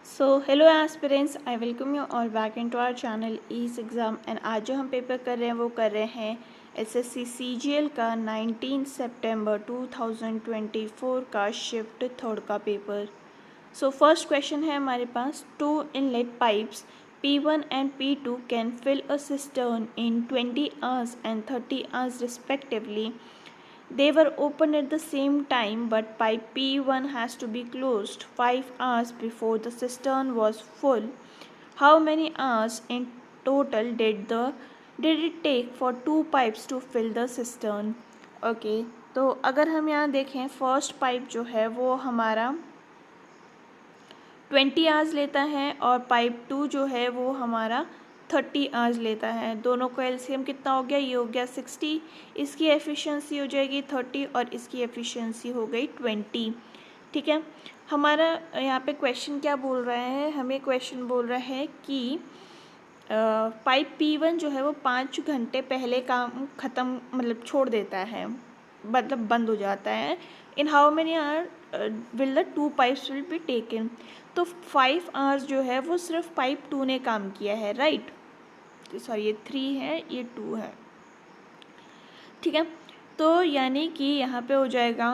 Hello aspirants, I welcome you all back in to our channel easy exam. And आज जो हम paper कर रहे हैं वो कर रहे हैं एसएससी सीजीएल का 19 सितंबर 2024 का शिफ्ट थर्ड का पेपर। फर्स्ट क्वेश्चन है हमारे पास, two inlet pipes P1 and P2 can fill a cistern in 20 hours and 30 hours respectively. They were opened at the same time, but pipe P1 has to be closed 5 hours before the cistern was full. How many hours in total did it take for two pipes to fill the cistern? Okay तो अगर हम यहाँ देखें, first pipe जो है वो हमारा 20 hours लेता है और पाइप 2 जो है वो हमारा 30 आवर्स लेता है। दोनों का एलसीएम कितना हो गया? ये हो गया 60। इसकी एफिशिएंसी हो जाएगी 30 और इसकी एफिशिएंसी हो गई 20। ठीक है, हमारा यहाँ पे क्वेश्चन क्या बोल रहा है? हमें क्वेश्चन बोल रहा है कि पाइप P1 जो है वो 5 घंटे पहले काम ख़त्म मतलब छोड़ देता है, मतलब बंद हो जाता है। In how many hour will the two pipes will be taken? तो 5 आवर्स जो है वो सिर्फ पाइप 2 ने काम किया है, राइट। सॉरी, ये 3 है, ये 2 है। ठीक है, तो यानी कि यहाँ पे हो जाएगा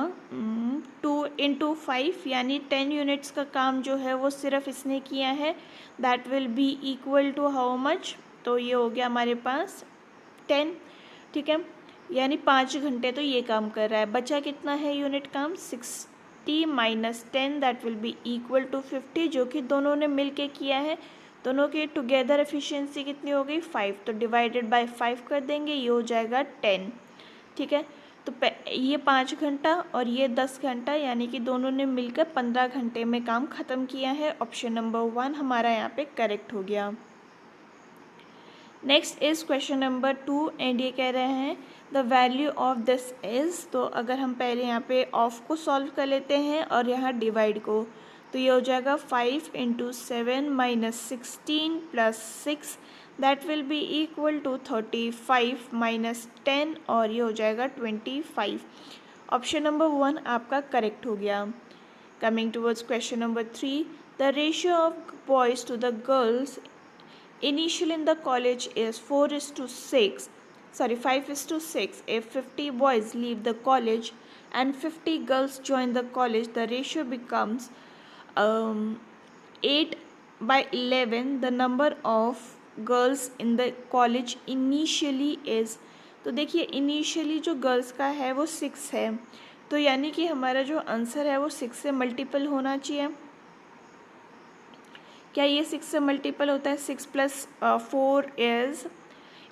2 इंटू 5 यानी 10 यूनिट्स का काम जो है वो सिर्फ इसने किया है। That will be equal to how much? तो ये हो गया हमारे पास 10। ठीक है, यानी 5 घंटे तो ये काम कर रहा है। बचा कितना है यूनिट काम? 60 minus 10 that will be equal to 50, जो कि दोनों ने मिल के किया है। दोनों की टुगेदर एफिशिएंसी कितनी हो गई? 5। तो डिवाइडेड बाय 5 कर देंगे, ये हो जाएगा 10। ठीक है, तो ये 5 घंटा और ये 10 घंटा, यानी कि दोनों ने मिलकर 15 घंटे में काम ख़त्म किया है। ऑप्शन नंबर 1 हमारा यहाँ पे करेक्ट हो गया। Next is question number 2 and ये कह रहे हैं the value of this is. तो अगर हम पहले यहाँ पे ऑफ को सॉल्व कर लेते हैं और यहाँ डिवाइड को, तो ये हो जाएगा 5 into 7 minus 16 plus 6 that will be equal to 35 minus 10 और ये हो जाएगा 25। ऑप्शन नंबर 1 आपका करेक्ट हो गया। Coming towards question number 3, the ratio of boys to the girls initial in the college is 4:6, sorry 5:6. If 50 boys leave the college and 50 girls join the college, the ratio becomes 8/11. The number of girls in the college initially is, तो देखिए initially जो girls का है वो 6 है, तो यानी कि हमारा जो आंसर है वो 6 से मल्टीपल होना चाहिए। क्या ये 6 से मल्टीपल होता है? 6 प्लस 4 इज़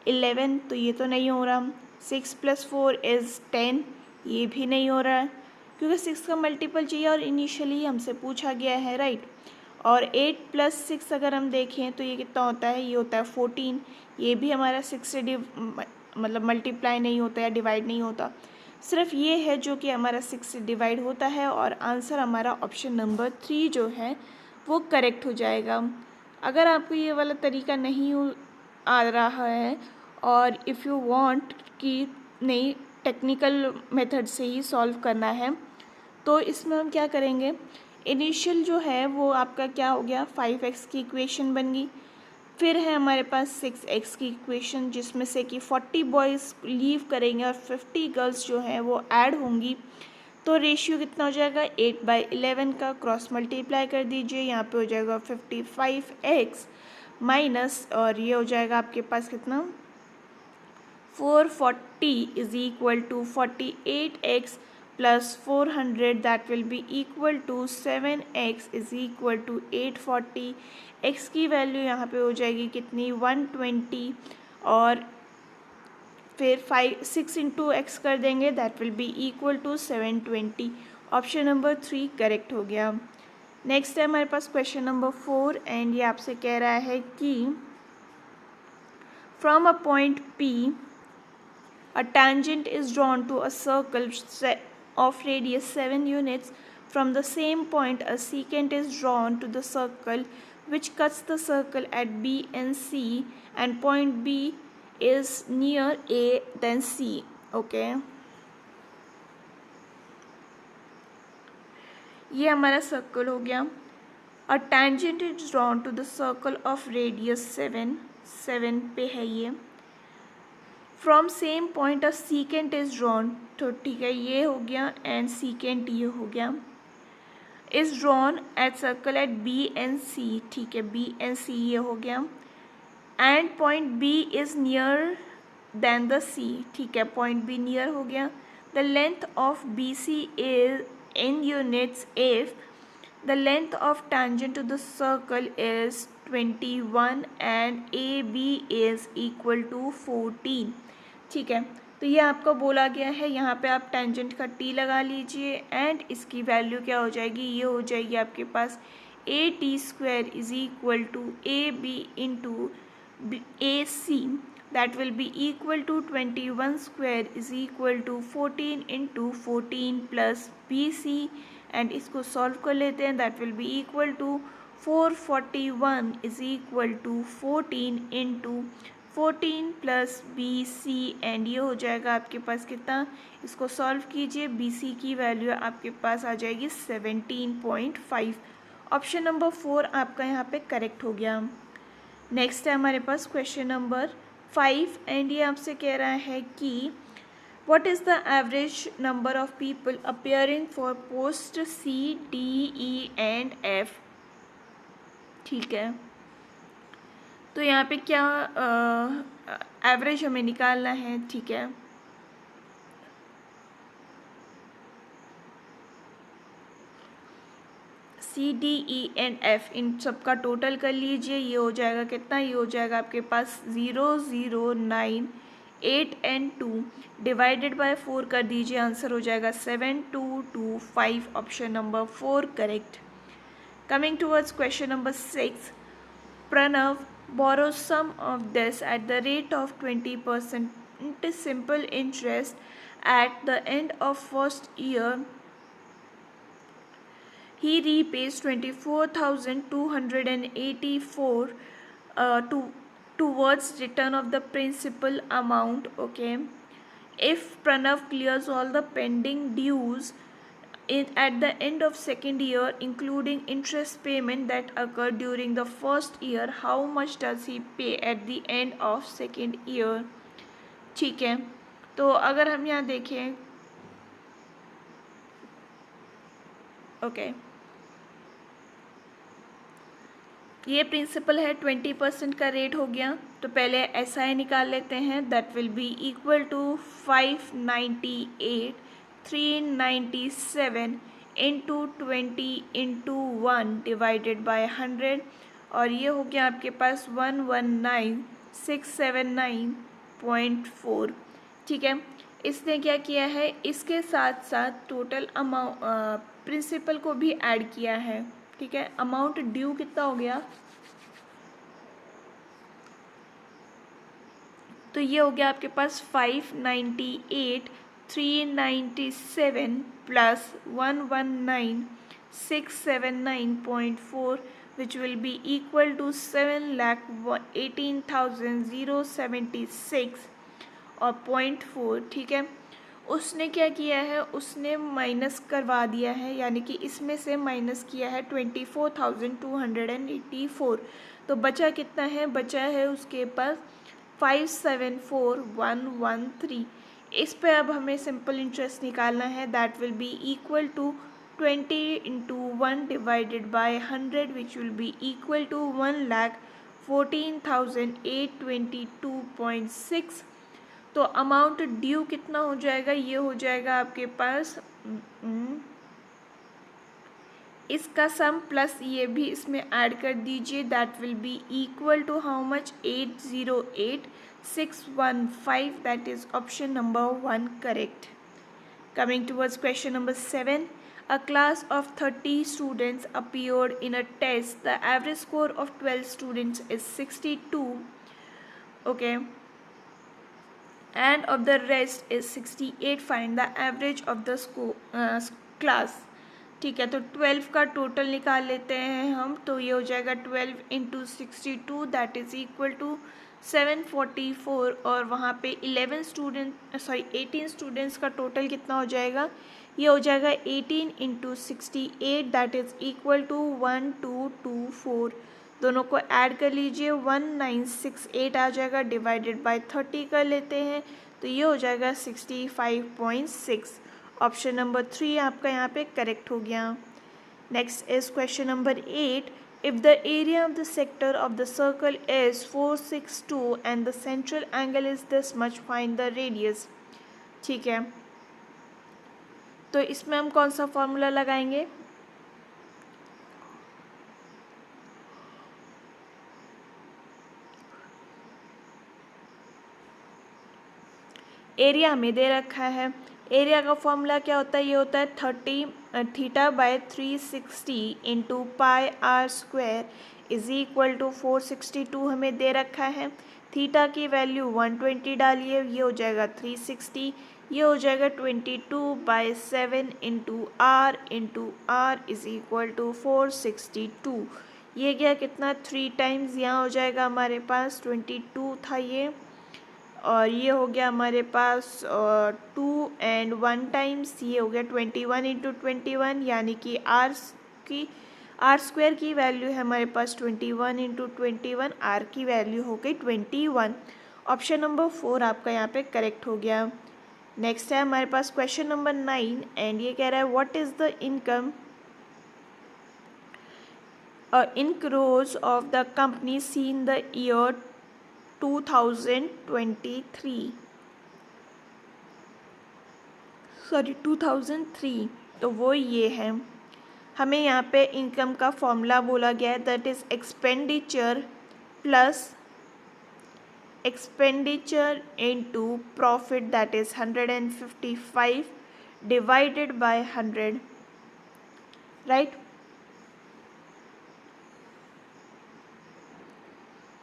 11, तो ये तो नहीं हो रहा। 6 प्लस 4 इज़ 10, ये भी नहीं हो रहा है, क्योंकि 6 का मल्टीपल चाहिए और इनिशियली हमसे पूछा गया है, राइट। और 8 प्लस 6 अगर हम देखें तो ये कितना होता है? ये होता है 14। ये भी हमारा 6 से मतलब मल्टीप्लाई नहीं होता या डिवाइड नहीं होता। सिर्फ ये है जो कि हमारा 6 से डिवाइड होता है, और आंसर हमारा ऑप्शन नंबर 3 जो है वो करेक्ट हो जाएगा। अगर आपको ये वाला तरीका नहीं आ रहा है और इफ़ यू वांट कि नहीं टेक्निकल मेथड से ही सॉल्व करना है, तो इसमें हम क्या करेंगे? इनिशियल जो है वो आपका क्या हो गया? 5x की इक्वेशन बन गई। फिर है हमारे पास 6x की इक्वेशन, जिसमें से कि 40 बॉयज़ लीव करेंगे और 50 गर्ल्स जो हैं वो ऐड होंगी। तो रेशियो कितना हो जाएगा? 8/11 का क्रॉस मल्टीप्लाई कर दीजिए, यहाँ पे हो जाएगा 55x माइनस, और ये हो जाएगा आपके पास कितना? 440 is equal to 48x plus 400 that will be equal to 7x is equal to 840। x की वैल्यू यहाँ पे हो जाएगी कितनी? 120, और फिर 6 इंटू एक्स कर देंगे that will be equal to 720। Option number 3 correct हो गया। नेक्स्ट है हमारे पास क्वेश्चन नंबर 4 एंड ये आपसे कह रहा है कि from a point P a tangent is drawn to a circle of radius 7 units. From the same point a secant is drawn to the circle which cuts the circle at B and C, and point B is near A than C. Okay, ये हमारा circle हो गया। A tangent is drawn to the circle of radius 7 पे है ये। From same point a secant is drawn, तो ठीक है ये हो गया, एंड सीकेंट ये हो गया। Is drawn at circle at B and C, ठीक है बी एंड सी ये हो गया। And point B is near than the C, ठीक है पॉइंट बी नियर हो गया। The length of B C is in units if the length of tangent to the circle is 21 and A B is equal to 14, ठीक है। तो ये आपको बोला गया है, यहाँ पे आप टेंजेंट का टी लगा लीजिए एंड इसकी वैल्यू क्या हो जाएगी, ये हो जाएगी आपके पास A T square is equal to A B into A C, that will be equal to 21 square is equal to 14 into 14 plus B C, and इसको सॉल्व कर लेते हैं, that will be equal to 441 is equal to 14 into 14 plus B C, and ये हो जाएगा आपके पास कितना, इसको सॉल्व कीजिए, बी सी की वैल्यू आपके पास आ जाएगी 17.5। ऑप्शन नंबर 4 आपका यहाँ पे करेक्ट हो गया। नेक्स्ट है हमारे पास क्वेश्चन नंबर 5, एंड ये आपसे कह रहा है कि what is the average number of people appearing for post C D E and F, ठीक है। तो यहाँ पे क्या एवरेज हमें निकालना है, ठीक है। C D E and F इन सब का टोटल कर लीजिए, ये हो जाएगा कितना, ये हो जाएगा आपके पास 0 0 9 8 एंड 2 डिवाइडेड बाय 4 कर दीजिए, आंसर हो जाएगा 7 2 2 5, option number 4 correct. Coming towards question number 6, Pranav borrows some of this at the rate of 20% simple interest at the end of first year. He repays 24,284 towards return of the principal amount. Okay, if Pranav clears all the pending dues at the end of second year, including interest payment that occurred during the first year, how much does he pay at the end of second year? ठीक है, तो अगर हम यहाँ देखें, okay ये principal है, 20% का रेट हो गया, तो पहले एस आई निकाल लेते हैं, that will be equal to 598 397 into 20 into 1 divided by 100, और ये हो गया आपके पास 119,679.4, ठीक है। इसने क्या किया है, इसके साथ साथ टोटल अमाउंट प्रिंसिपल को भी ऐड किया है, ठीक है। अमाउंट ड्यू कितना हो गया, तो ये हो गया आपके पास 598 397 plus 119,679.4 which will be equal to 7,18,076 और 0.4, ठीक है। उसने क्या किया है, उसने माइनस करवा दिया है, यानी कि इसमें से माइनस किया है 24,284, तो बचा कितना है, बचा है उसके पास 574,113। इस पे अब हमें सिंपल इंटरेस्ट निकालना है, that will be equal to 20 into 1 divided by 100 which will be equal to 1,14,822.6। तो अमाउंट ड्यू कितना हो जाएगा, ये हो जाएगा आपके पास इसका सम प्लस ये भी इसमें ऐड कर दीजिए, that will be equal to how much 808,615, that is option number 1 correct. Coming towards question number 7, a class of 30 students appeared in a test. The average score of 12 students is 62, okay, and of the rest is 68. Find the average of the class, ठीक है। तो 12 का total निकाल लेते हैं हम, तो ये हो जाएगा 12 into 62 that is equal to 744, और वहाँ पे 18 स्टूडेंट्स का टोटल कितना हो जाएगा, ये हो जाएगा 18 into 68 that is equal to 1224। दोनों को ऐड कर लीजिए 1968 आ जाएगा, डिवाइडेड बाय 30 कर लेते हैं तो ये हो जाएगा 65.6। ऑप्शन नंबर 3 आपका यहाँ पे करेक्ट हो गया। Next is question number 8। If the area of the sector of the circle is 462 and the central angle is this much, find the radius। ठीक है, तो इसमें हम कौन सा फॉर्मूला लगाएंगे? एरिया में दे रखा है, एरिया का फॉर्मूला क्या होता है? ये होता है 30 theta by 360 into pi R square is equal to 462 हमें दे रखा है। थीटा की वैल्यू 120 डालिए, ये हो जाएगा 360, ये हो जाएगा 22/7 into R is equal to 462। ये गया कितना? 3 टाइम्स, यहाँ हो जाएगा हमारे पास 22 था ये, और ये हो गया हमारे पास 2 एंड 1 टाइम्स, ये हो गया 21 इंटू 21, यानी कि आर स्क्वायर की वैल्यू है हमारे पास 21 इंटू 21, आर की वैल्यू हो गई 21। ऑप्शन नंबर 4 आपका यहाँ पे करेक्ट हो गया। नेक्स्ट है हमारे पास क्वेश्चन नंबर 9 एंड ये कह रहा है what is the income in crores of the company seen the year 2023 sorry 2003। तो वो ये है, हमें यहाँ पे इनकम का फॉर्मूला बोला गया है that is expenditure plus expenditure into profit that is 155 divided by 100, right.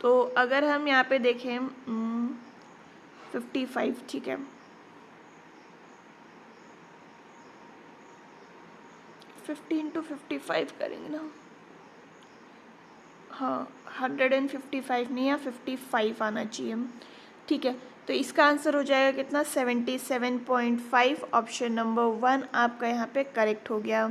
तो अगर हम यहाँ पे देखें 55, ठीक है, 50 इंटू 55 करेंगे ना, हाँ 155 नहीं, या 55 आना चाहिए, ठीक है। तो इसका आंसर हो जाएगा कितना? 77.5। ऑप्शन नंबर 1 आपका यहाँ पे करेक्ट हो गया।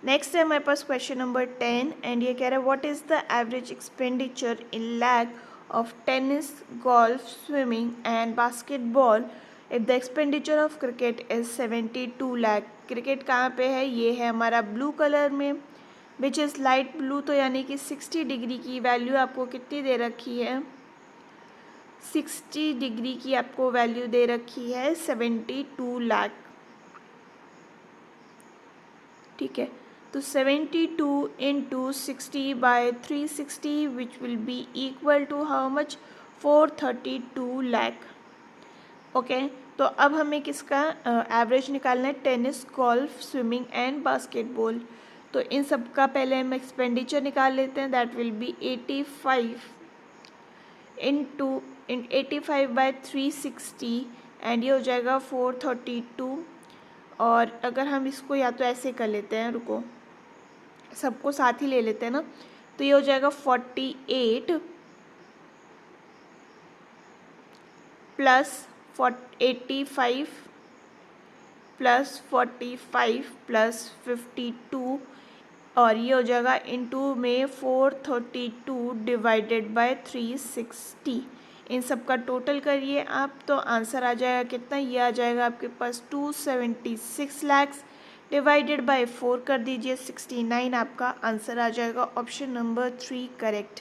नेक्स्ट है हमारे पास क्वेश्चन नंबर 10 एंड ये कह रहा है what is the average expenditure in lakh of tennis, golf, swimming and basketball if the expenditure of cricket is 72 lakh. Cricket कहाँ पे है? ये है हमारा ब्लू कलर में, विच इज़ लाइट ब्लू, तो यानी कि 60 डिग्री की वैल्यू आपको कितनी दे रखी है? 60 डिग्री की आपको वैल्यू दे रखी है 72 लाख, ठीक है। तो 72 into 60 by 360 which will be equal to how much? 432 lakh, okay. तो अब हमें किसका एवरेज निकालना है? Tennis, golf, swimming and basketball. तो इन सब का पहले हम एक्सपेंडिचर निकाल लेते हैं that will be 85 into 85 by 360 and ये हो जाएगा 432। और अगर हम इसको या तो ऐसे कर लेते हैं, रुको सबको साथ ही ले लेते हैं ना, तो ये हो जाएगा 48 प्लस 85 प्लस 45 प्लस 52 और ये हो जाएगा इनटू में 432 डिवाइडेड बाय 360। इन सब का टोटल करिए आप तो आंसर आ जाएगा कितना? ये आ जाएगा आपके पास 276 लैक्स, डिवाइडेड बाय 4 कर दीजिए 69, आपका आंसर आ जाएगा option number 3 correct.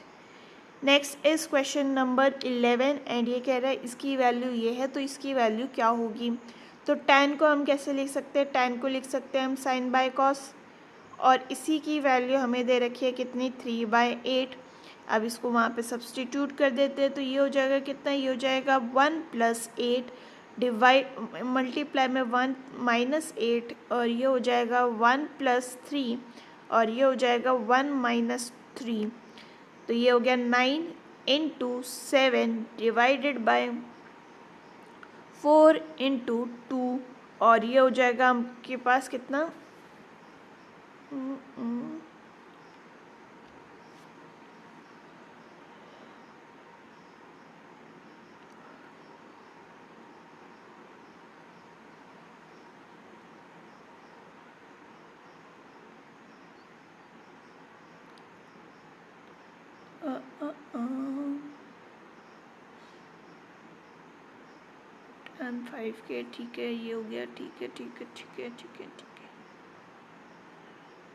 Next is question number 11 and ये कह रहा है इसकी वैल्यू ये है, तो इसकी वैल्यू क्या होगी? तो tan को हम कैसे लिख सकते हैं? tan को लिख सकते हैं हम sin बाय cos, और इसी की वैल्यू हमें दे रखी है कितनी? 3/8। अब इसको वहाँ पे सब्सटीट्यूट कर देते हैं तो ये हो जाएगा कितना? ये हो जाएगा 1 + 8 डिवाइड मल्टीप्लाई में 1 - 8 और ये हो जाएगा 1 + 3 और ये हो जाएगा 1 - 3। तो ये हो गया 9 इंटू 7 डिवाइडेड बाय 4 इंटू 2 और ये हो जाएगा आपके पास कितना? 1.15 के, ठीक है, ये हो गया, ठीक है ठीक है ठीक है ठीक है ठीक है।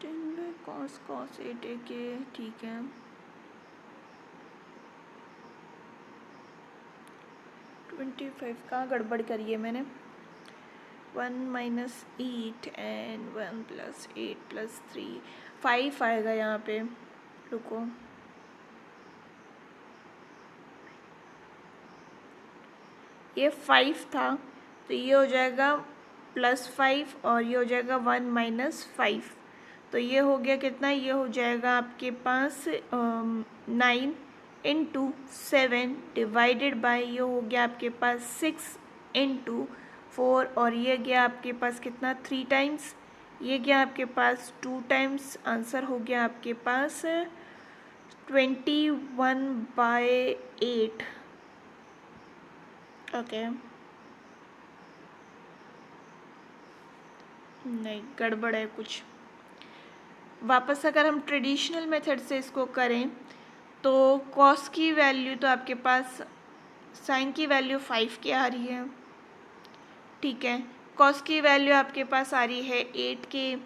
10 cos 8 के, ठीक है। 25 कहाँ गड़बड़ करी है मैंने। 1 - 8 एंड 1 + 8 + 3 5 आएगा यहाँ पे। रुको, ये 5 था तो ये हो जाएगा +5 और ये हो जाएगा 1 - 5। तो ये हो गया कितना, ये हो जाएगा आपके पास 9 × 7 डिवाइडेड बाय, ये हो गया आपके पास 6 × 4 और ये गया आपके पास कितना 3 टाइम्स, ये गया आपके पास 2 टाइम्स। आंसर हो गया आपके पास 21/8। ओके, नहीं गड़बड़ है कुछ। वापस अगर हम ट्रेडिशनल मेथड से इसको करें तो कॉस की वैल्यू तो आपके पास, साइन की वैल्यू 5 की आ रही है, ठीक है। कॉस की वैल्यू आपके पास आ रही है 8 के,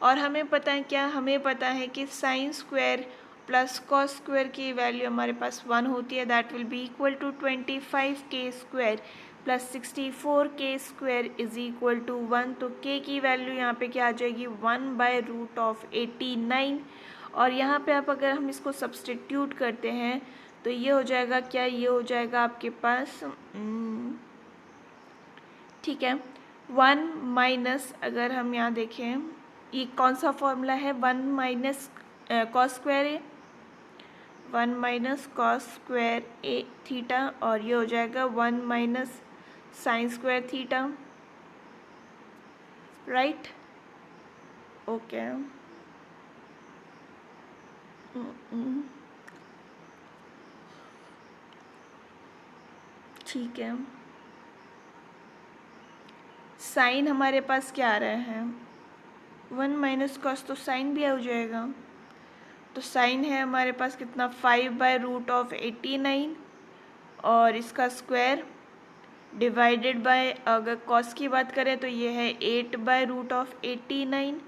और हमें पता है क्या, हमें पता है कि sine square plus cos square की वैल्यू हमारे पास 1 होती है। That will be equal to 25k² + 64k² is equal to 1। तो k की वैल्यू यहाँ पे क्या आ जाएगी, 1/√89। और यहाँ पे आप अगर हम इसको सब्सटीट्यूट करते हैं तो ये हो जाएगा क्या, ये हो जाएगा आपके पास ठीक है 1 - अगर हम यहाँ देखें ये कौन सा फॉर्मूला है, 1 - कॉस स्क्वायर है, 1 - कॉस स्क्वायर ए थीटा, और ये हो जाएगा 1 - sine square theta, right. Okay, ठीक है। साइन हमारे पास क्या आ रहा है, 1 - कॉस, तो साइन भी हो जाएगा। तो साइन है हमारे पास कितना 5/√89 और इसका स्क्वायर डिवाइडेड बाय, अगर कॉस की बात करें तो ये है 8/√89।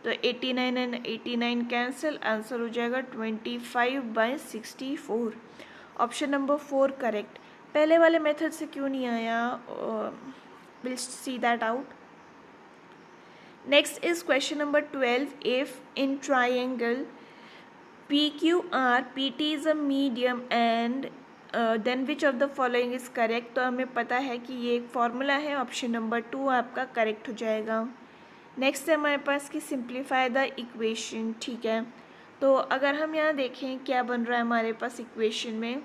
तो 89 एंड 89 कैंसिल, आंसर हो जाएगा 25/64। Option number 4 correct. पहले वाले मेथड से क्यों नहीं आया, will see that out. Next is question number 12। If in triangle PQR, PT is a medium and then which of the following is correct। तो हमें पता है कि ये एक फॉर्मूला है, ऑप्शन नंबर 2 आपका करेक्ट हो जाएगा। नेक्स्ट है हमारे पास कि सिंप्लीफाई द इक्वेशन, ठीक है। तो अगर हम यहाँ देखें क्या बन रहा है हमारे पास इक्वेशन में,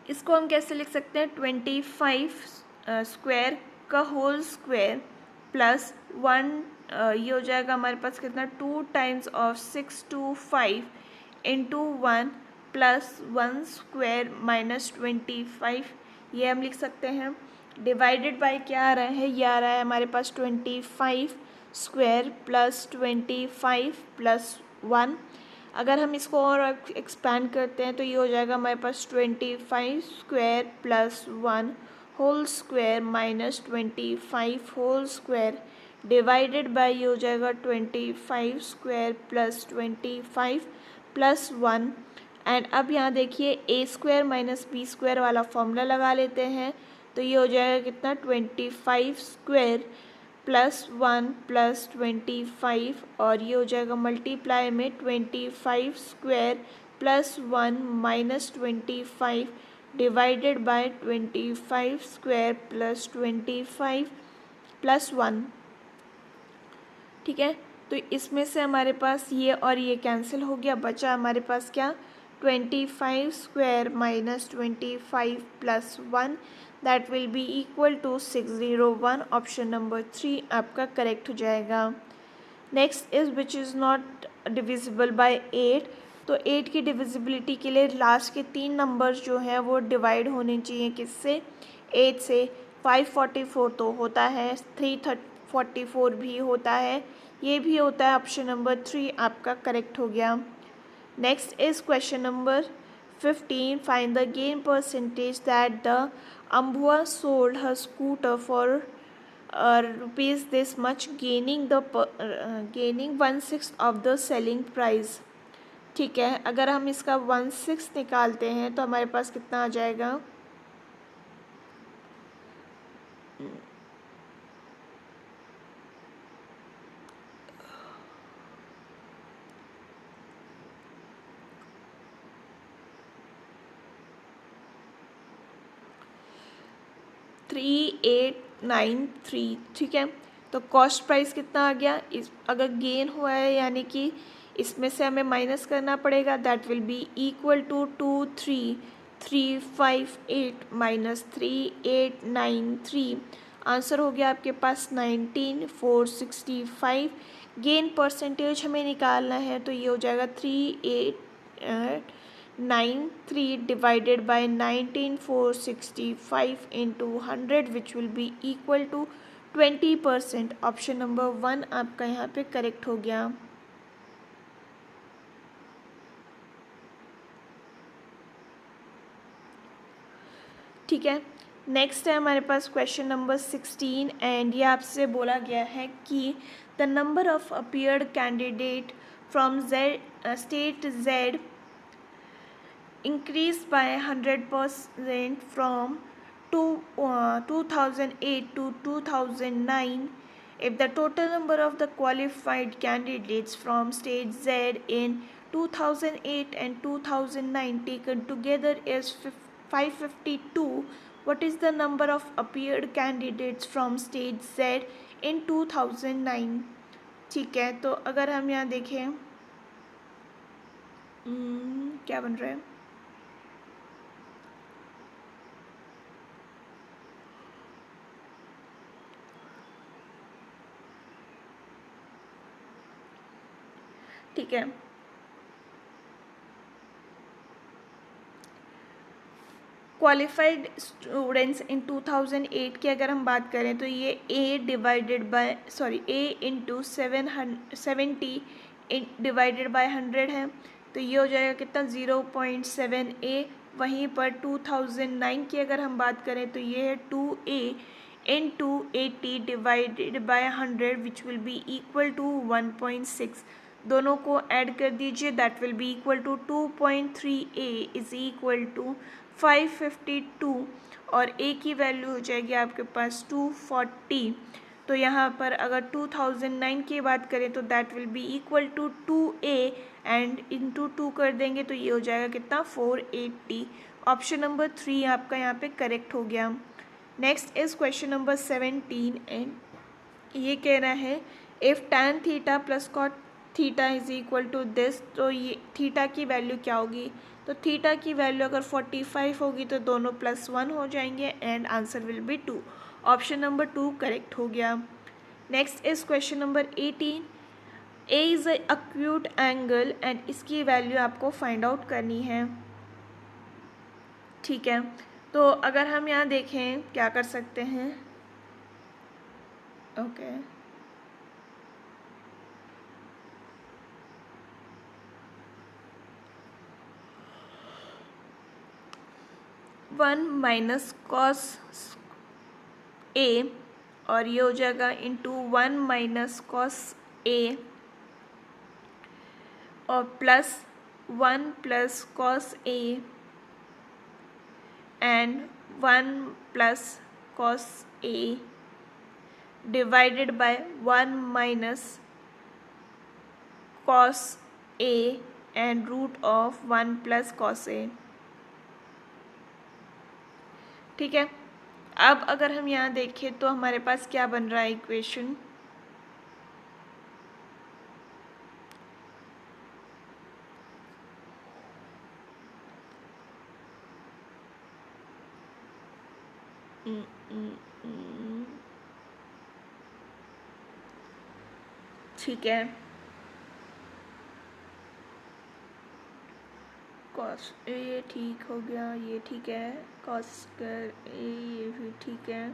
इसको हम कैसे लिख सकते हैं, 25 स्क्वायर का होल स्क्वायर प्लस 1, ये हो जाएगा हमारे पास कितना 2 टाइम्स ऑफ 6 to 5 × 1 + 1 स्क्वायर -25, ये हम लिख सकते हैं। डिवाइडेड बाय क्या आ रहा है, ये आ रहा है हमारे पास 25 स्क्वायर प्लस 25 + 1। अगर हम इसको और एक्सपैंड करते हैं तो ये हो जाएगा हमारे पास 25 square plus 1 whole square -25 whole square divided by, ये हो जाएगा 25 स्क्वायर प्लस 25 + 1। एंड अब यहाँ देखिए a² - b² वाला फॉर्मूला लगा लेते हैं। तो ये हो जाएगा कितना 25 स्क्वायर + 1 + 25 और ये हो जाएगा मल्टीप्लाई में 25 स्क्वायर + 1 - 25 डिवाइडेड बाय 25 स्क्वायर + 25 + 1, ठीक है। तो इसमें से हमारे पास ये और ये कैंसिल हो गया, बचा हमारे पास क्या 25 square - 25 + 1, that will be equal to 601। Option number 3 आपका करेक्ट हो जाएगा। Next is which is not divisible by 8। तो 8 की डिविजिबिलिटी के लिए लास्ट के 3 नंबर्स जो हैं वो डिवाइड होने चाहिए किससे, 8 से। 544 तो होता है, 44 भी होता है, ये भी होता है। ऑप्शन नंबर 3 आपका करेक्ट हो गया। Next is question number 15. Find the gain percentage that the Ambua sold her scooter for rupees this much, gaining 1/6 of the selling price. ठीक है, अगर हम इसका 1/6 निकालते हैं तो हमारे पास कितना आ जाएगा? 3893। ठीक है, तो कॉस्ट प्राइस कितना आ गया? इस अगर गेन हुआ है यानी कि इसमें से हमें माइनस करना पड़ेगा, that will be equal to 23358 minus 3893। Answer हो गया आपके पास 19465। गेन परसेंटेज हमें निकालना है तो ये हो जाएगा 3893 divided by 19465 into 100 which will be equal to 20%। Option number 1 आपका यहाँ पे करेक्ट हो गया। ठीक है, नेक्स्ट है हमारे पास क्वेश्चन नंबर 16 एंड ये आपसे बोला गया है कि the number of appeared candidate from state Z increased by 100% from 2008 to 2009. If the total number of the qualified candidates from state Z in 2008 and 2009 taken together is 552, what is the number of appeared candidates from state Z in 2009? ठीक है, तो अगर हम यहाँ देखें क्या बन रहा है? ठीक है, क्वालिफाइड स्टूडेंट्स इन 2008 की अगर हम बात करें तो ये ए इंटू 70 डिवाइडेड बाय 100 है, तो ये हो जाएगा कितना? 0.7 ए। वहीं पर 2009 की अगर हम बात करें तो ये है 2A into 80 divided by 100 which will be equal to 1.6। दोनों को ऐड कर दीजिए, that will be equal to 2.3A is equal to 552 और ए की वैल्यू हो जाएगी आपके पास 240। तो यहाँ पर अगर 2009 की बात करें तो that will be equal to 2A and into 2 कर देंगे तो ये हो जाएगा कितना? 480। ऑप्शन नंबर 3 आपका यहाँ पे करेक्ट हो गया। Next is question number 17 and ये कह रहा है if tan theta plus cot theta is equal to this, तो ये थीटा की वैल्यू क्या होगी? तो थीटा की वैल्यू अगर 45 होगी तो दोनों +1 हो जाएंगे and answer will be 2। Option number 2 correct हो गया। Next is question number 18। A is a acute angle and इसकी वैल्यू आपको फाइंड आउट करनी है। ठीक है, तो अगर हम यहाँ देखें क्या कर सकते हैं? ओके, 1 माइनस कॉस ए और ये हो जाएगा इंटू 1 माइनस कॉस ए और plus 1 plus cos A and 1 plus cos A divided by 1 minus cos A and root of 1 plus cos A. ठीक है, अब अगर हम यहाँ देखें तो हमारे पास क्या बन रहा है इक्वेशन? ठीक है, कॉस ये ठीक हो गया, ये ठीक है, कॉस कर ये भी ठीक है,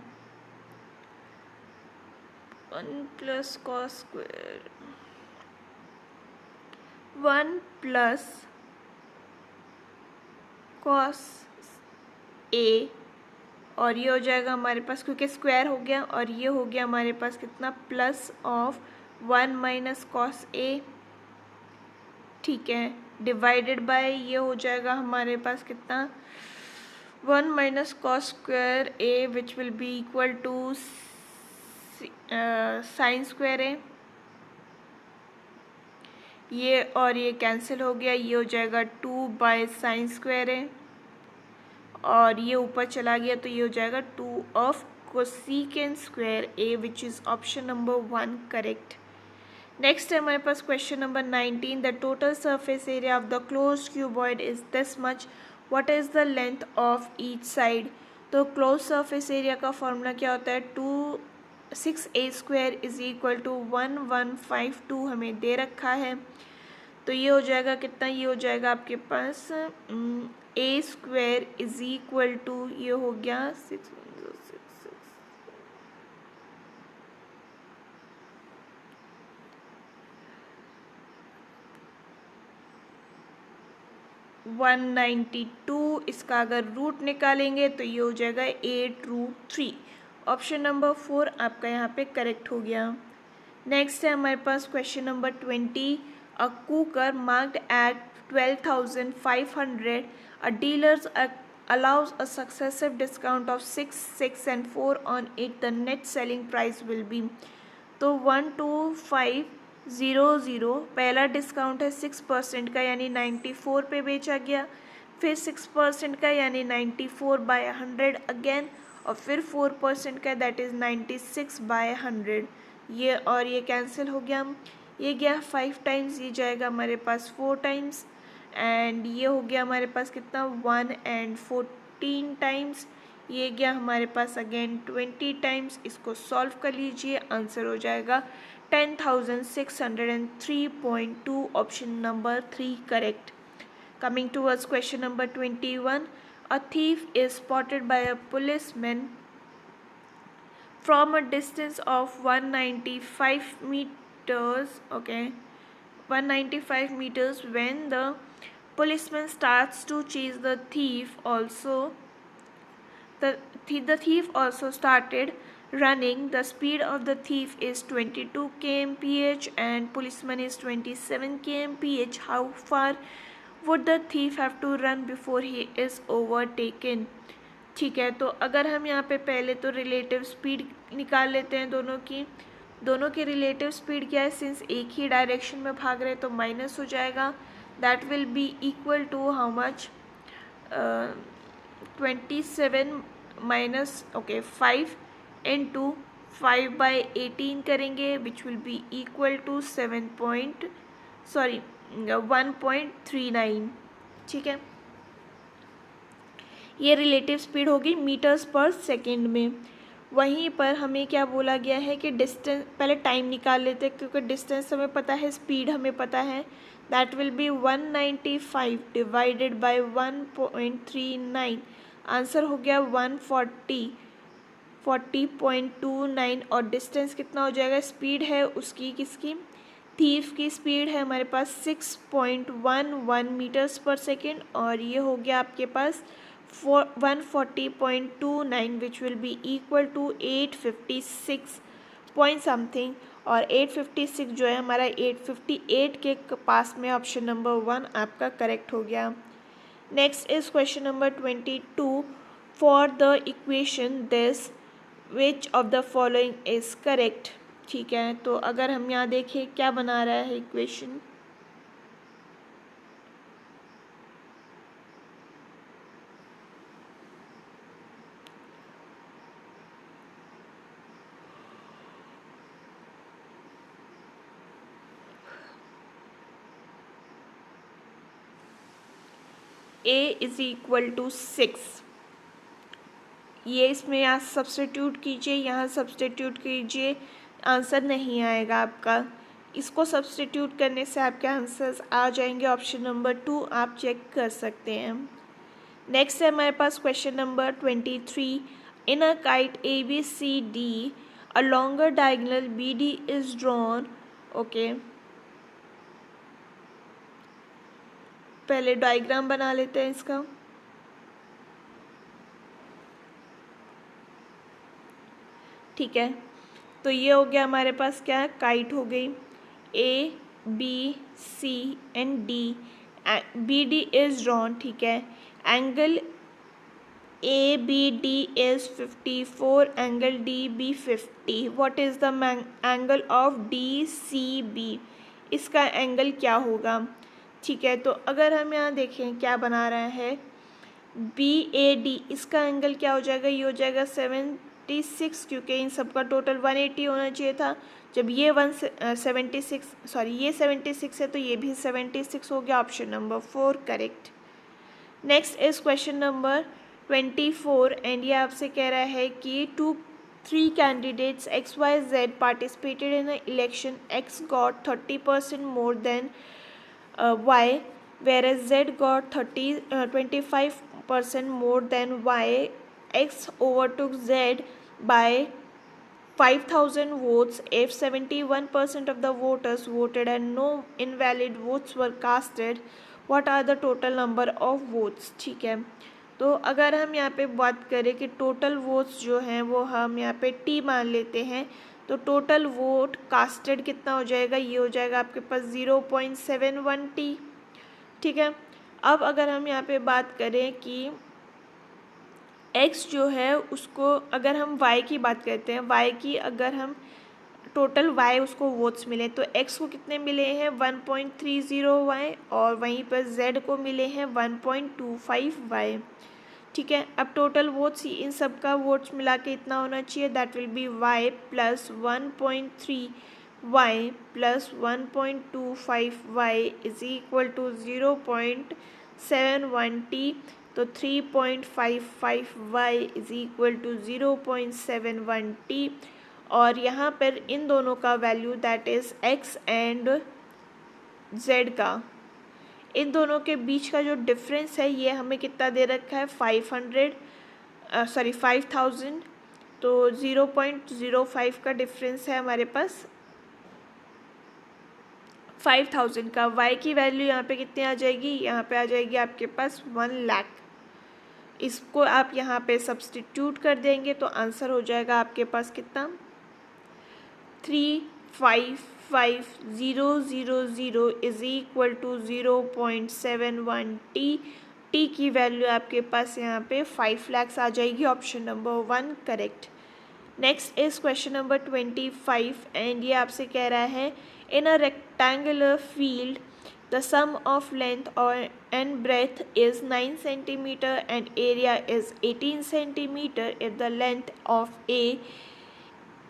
1 plus cos square 1 plus cos A, और ये हो जाएगा हमारे पास क्योंकि स्क्वायर हो गया, और ये हो गया हमारे पास कितना plus of 1 minus cos A, ठीक है, डिवाइडेड बाय ये हो जाएगा हमारे पास कितना 1 minus cos square A which will be equal to sine square A, ये और ये कैंसिल हो गया, ये हो जाएगा 2 बाय साइन स्क्वायर ए, और ये ऊपर चला गया तो ये हो जाएगा 2 of cosecant square A which is option number 1 correct. Next है हमारे पास question number 19, the total surface area of the closed cuboid is this much, what is the length of each side. तो क्लोज सरफेस एरिया का formula क्या होता है, 6a square is equal to 1152 हमें दे रखा है, तो ये हो जाएगा कितना, ये हो जाएगा आपके पास a square is equal to ये हो गया 192, इसका अगर रूट निकालेंगे तो ये हो जाएगा 8√3, ऑप्शन नंबर 4 आपका यहाँ पे करेक्ट हो गया। नेक्स्ट है हमारे पास question number 20, a cooker marked at 12,500, a dealer's allows a successive discount of 6, 6 and 4 on it, the net selling price will be। तो 12500 पहला डिस्काउंट है 6% का यानी 94 पे बेचा गया, फिर 6% का यानी 94/100 अगेन, और फिर 4% का दैट इज़ 96/100, ये और ये कैंसिल हो गया, ये गया 5 टाइम्स, ये जाएगा हमारे पास 4 टाइम्स, एंड ये हो गया हमारे पास कितना 1 and 14 टाइम्स, ये गया हमारे पास अगेन 20 टाइम्स। इसको सॉल्व कर लीजिए, आंसर हो जाएगा 10,603.2, option number 3 correct. Coming towards question number 21, a thief is spotted by a policeman from a distance of 195 meters, okay, 195 meters. When the policeman starts to chase the thief, the thief also started running. The speed of the thief is 22 km/h and policeman is 27 km/h. How far would the thief have to run before he is overtaken? ठीक है, तो अगर हम यहाँ पे पहले तो relative speed निकाल लेते हैं दोनों की रिलेटिव स्पीड क्या है, सिंस एक ही डायरेक्शन में भाग रहे तो माइनस हो जाएगा, that will be equal to how much 27 minus 5 into 5/18 करेंगे which will be equal to 1.39, ठीक है, ये रिलेटिव स्पीड होगी मीटर्स पर सेकेंड में। वहीं पर हमें क्या बोला गया है कि डिस्टेंस, पहले टाइम निकाल लेते हैं क्योंकि डिस्टेंस हमें पता है, स्पीड हमें पता है, that will B 195 divided by 1.39, answer हो गया 140.29, और डिस्टेंस कितना हो जाएगा, स्पीड है उसकी, किसकी, थीफ की स्पीड है हमारे पास 6.11 मीटर्स पर सेकेंड, और ये हो गया आपके पास 140.29 which will be equal to 856 point something, और 856 जो है हमारा 858 के पास में, ऑप्शन नंबर 1 आपका करेक्ट हो गया। Next is question number 22, for the equation this which of the following is correct, ठीक है, तो अगर हम यहाँ देखें क्या बना रहा है equation, a is equal to 6, ये इसमें यहाँ सब्स्टिट्यूट कीजिए, यहाँ सब्स्टिट्यूट कीजिए, आंसर नहीं आएगा आपका, इसको सब्स्टिट्यूट करने से आपके आंसर्स आ जाएंगे, ऑप्शन नंबर 2 आप चेक कर सकते हैं। नेक्स्ट है हमारे पास question number 23, in a kite ABCD a longer diagonal BD is drawn. Okay, पहले डायग्राम बना लेते हैं इसका। ठीक है, तो ये हो गया हमारे पास क्या है, काइट हो गई। A B C and D, BD is drawn। ठीक है, angle ABD is 54, angle DB 50। What is the angle of DCB, इसका एंगल क्या होगा। ठीक है, तो अगर हम यहाँ देखें क्या बना रहा है, BAD, इसका एंगल क्या हो जाएगा, ये हो जाएगा 76, क्योंकि इन सबका टोटल 180 होना चाहिए था। जब ये 76 है तो ये भी 76 हो गया। Option number 4 correct. Next is question number 24 and ये आपसे कह रहा है कि 3 candidates XYZ participated in an election. X got 30% more than Y, whereas Z got 25% more than Y. X overtook Z by 5,000 votes if 71% of the voters voted and no invalid votes were casted. What are the total number of votes। ठीक है, तो अगर हम यहाँ पे बात करें कि टोटल वोट्स जो हैं वो हम यहाँ पे T मान लेते हैं, तो टोटल वोट कास्टेड कितना हो जाएगा, ये हो जाएगा आपके पास 0.71 T। ठीक है, अब अगर हम यहाँ पे बात करें कि x जो है उसको, अगर हम y की बात करते हैं, y की अगर हम टोटल y उसको वोट्स मिले तो x को कितने मिले हैं 1.30 y, और वहीं पर z को मिले हैं 1.25 y। ठीक है, अब टोटल वोट्स इन सब का वोट्स मिला के इतना होना चाहिए, that will be y plus 1.3 y plus 1.25 y is equal to 0.71 t। तो 3.55 y is equal to 0.71 t, और यहाँ पर इन दोनों का value that is x and z का, इन दोनों के बीच का जो डिफरेंस है ये हमें कितना दे रखा है 5000। तो 0.05 का डिफरेंस है हमारे पास 5000 का। y की वैल्यू यहाँ पे कितनी आ जाएगी, यहाँ पे आ जाएगी आपके पास 1 लाख। इसको आप यहाँ पे सब्सटीट्यूट कर देंगे तो आंसर हो जाएगा आपके पास कितना 355,000 is equal to 0.71 t। t की वैल्यू आपके पास यहाँ पे 5 लाख आ जाएगी। Option number 1 correct. Next is question number 25 and ये आपसे कह रहा है in a rectangular field the sum of length and breadth is 9 centimeter and area is 18 centimeter. If the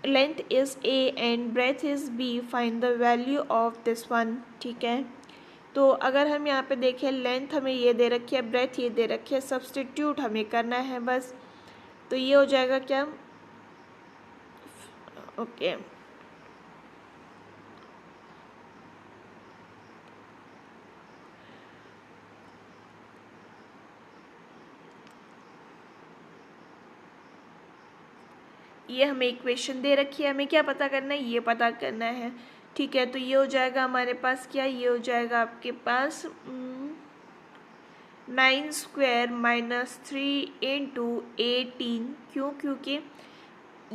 length is A and breadth is B, find the value of this one। ठीक है, तो अगर हम यहाँ पे देखें length हमें ये दे रखी है, ब्रेथ ये दे रखी है, सब्सटीट्यूट हमें करना है बस। तो ये हो जाएगा क्या, ओके ये हमें इक्वेशन दे रखी है, हमें क्या पता करना है, ये पता करना है। ठीक है, तो ये हो जाएगा हमारे पास क्या, ये हो जाएगा आपके पास 9 स्क्वायर माइनस 3 इंटू 18। क्यों, क्योंकि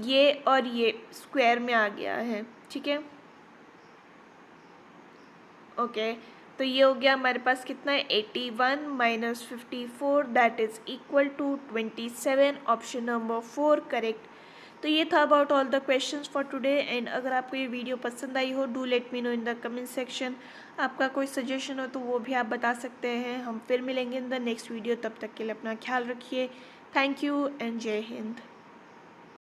ये और ये स्क्वायर में आ गया है। ठीक है, ओके, तो ये हो गया हमारे पास कितना है 81 minus 54 that is equal to 27। Option number 4 correct. तो ये था about all the questions for today and अगर आपको ये वीडियो पसंद आई हो do let me know in the comment section. आपका कोई सजेशन हो तो वो भी आप बता सकते हैं। हम फिर मिलेंगे इन द नेक्स्ट वीडियो, तब तक के लिए अपना ख्याल रखिए। थैंक यू एंड जय हिंद।